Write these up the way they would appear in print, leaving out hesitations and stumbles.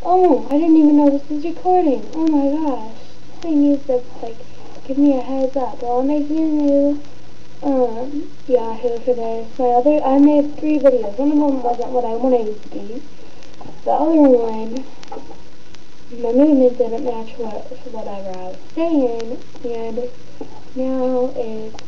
Oh, I didn't even know this was recording. Oh my gosh. This thing needs to, like, give me a heads up. Well, I'm making a new, Yahoo for this. I made 3 videos. One of them wasn't what I wanted it to be. The other one, my movement didn't match whatever I was saying, and now it's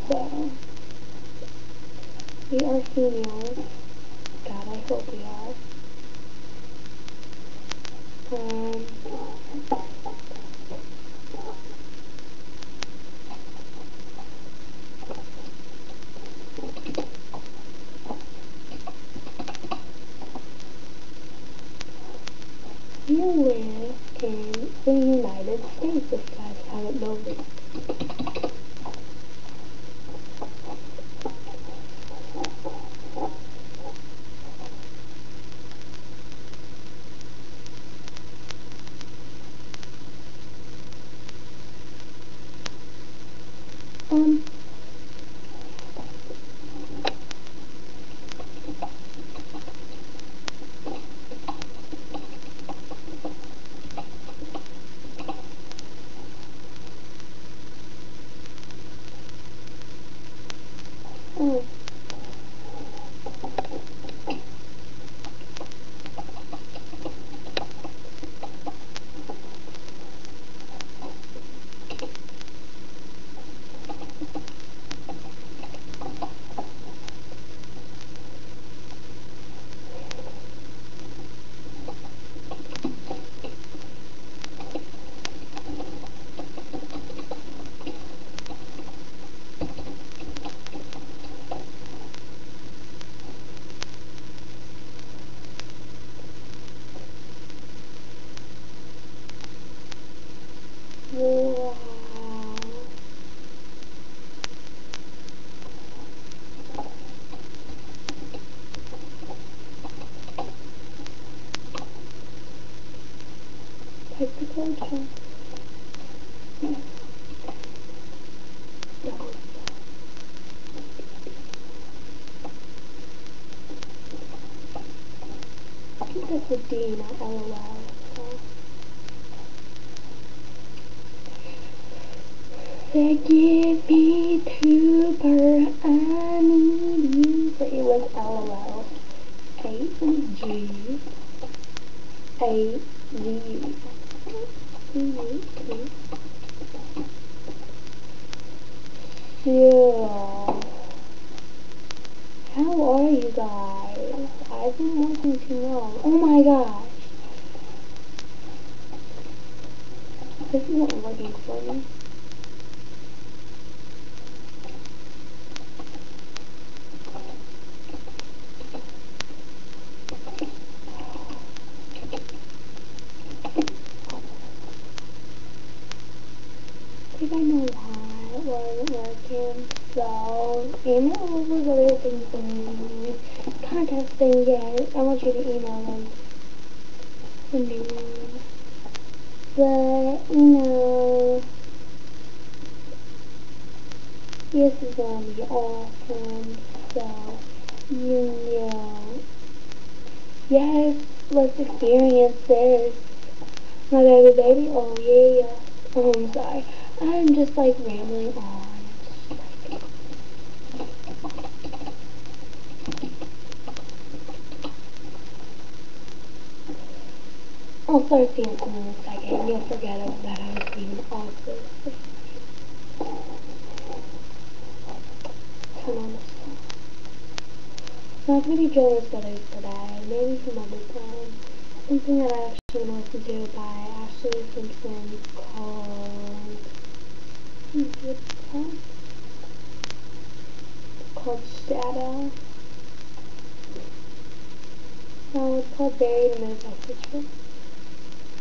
so we are females. God, I hope we are. You live in the United States, if you guys haven't noticed. Oh. Wow. Technical jump. I think that's a D, not LOL. So. Forgive me, trooper, I need you. But it was LOL. A-G. A-Z. So, how are you guys? I've been wanting to know. Oh my gosh. This isn't working for me. I think I know why it wasn't working. So, email over other things and contest thing, yeah. I want you to email them. The new one. But, this is gonna be awesome. So, yes, let's experience this. My baby, oh yeah. Oh, I'm sorry. I'm just like rambling on. I'll start dancing in a second. You'll forget that I was being awkward. Turn on the song. Not gonna be Jonas Brothers today. Maybe some other time. Something that I actually want to listen to by Ashley Simpson called... what's it called? Called Shadow. No, it's called Buried in Manifest Picture.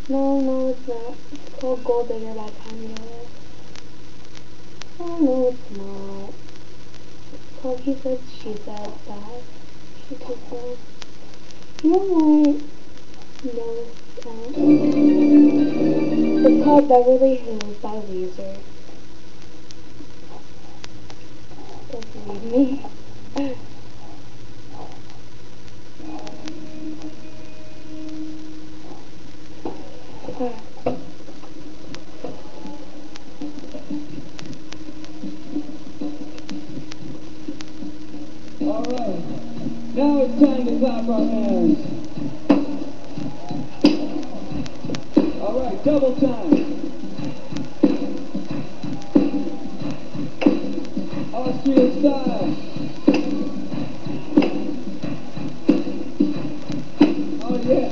No, no, it's not. It's called Gold Digger by Kanye West. Oh, no, it's not. It's called He Said, She Said by She Took Love. You know what? No, it's called Beverly Hills by Weezer. Don't believe me. Alright, now it's time to clap our hands. Alright, double time. Austrian style. Oh yeah.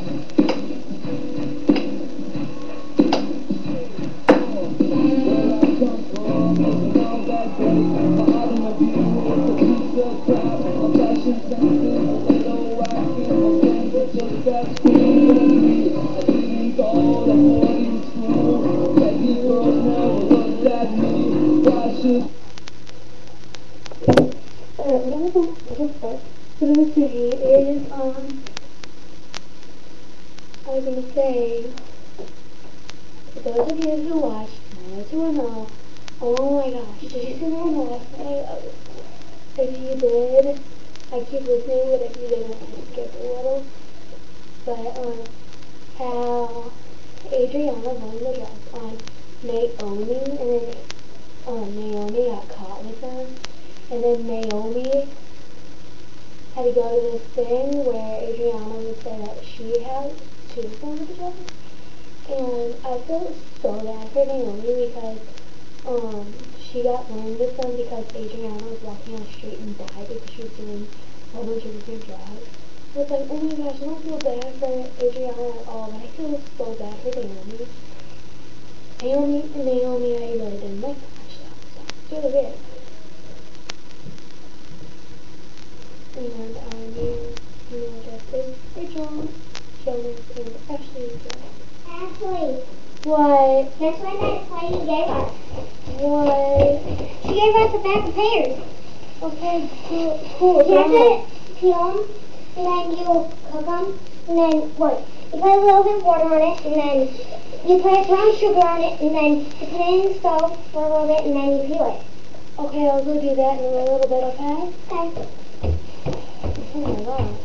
Where I come from isn't all that great. My automobile is a pizza crowd. My fashion sense is a little wacky. My friends are just as cool as me. I didn't go to boarding school. Begging girls never looked at me. Why should What I was saying is, I was gonna say, for those of you who watched 90210, oh my gosh, did you see the one last night? If you did, I keep listening, but if you didn't, I skip a little. But, how Adriana won the dress on Naomi, and then, Naomi got caught with them, and then Naomi had to go to this thing where Adriana would say that she had choose one of the dresses. And I feel so bad for Naomi because she got burned with them because Adriana was walking on the street and died because she was doing a whole bunch of different drugs. So it's like, oh my gosh, I don't feel bad for Adriana at all, but I feel so bad for Naomi. Naomi, I really didn't like that much stuff, so it's really weird. And new addresses Rachel, Jonas, and Ashley. Ashley, What? guess what that lady gave us? What? She gave us a pack of pears. Okay, cool. You have to peel them, and then you cook them, and then what? You put a little bit of water on it, and then you put brown sugar on it, and then you put it in the stove for a little bit, and then you peel it. Okay, I'll go do that in a little bit, okay? Okay. Oh my gosh.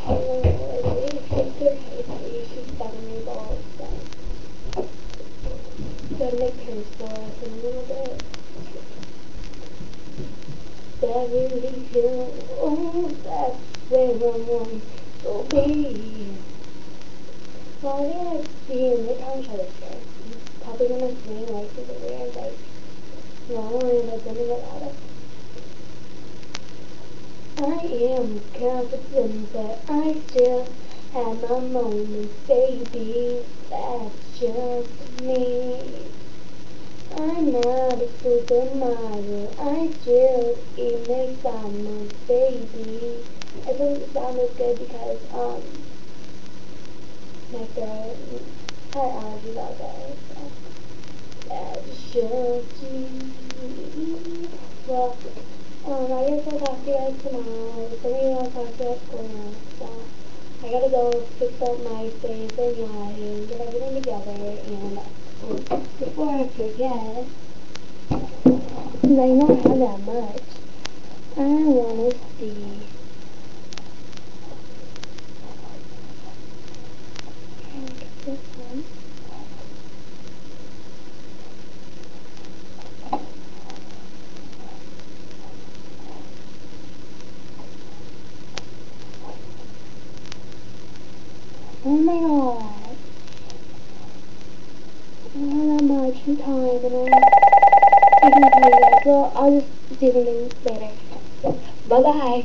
I don't know what it is. She's 7 years old, so. Gotta make pears for us in a little bit. Beverly Hills, oh, that's where I want to be. Well, they're gonna be in Midtown Show this year. I'm probably gonna sing like super weird, like, long and I've been in it out of. I am confident that I still have my moments, baby. That's just me. I'm not a supermodel. I still eat McDonald's, baby. It doesn't sound as good because my throat had allergies all day. So that's just me. Well. I guess I'll talk to you guys tomorrow. Some of you want to talk to you at school now, so I gotta go fix up my face and Yahoo, get everything together, and before I forget, because I don't have that much, I want to see. This one. Oh my god. I don't have that much time, and I can tell you guys. So I'll just do something later. So, bye-bye.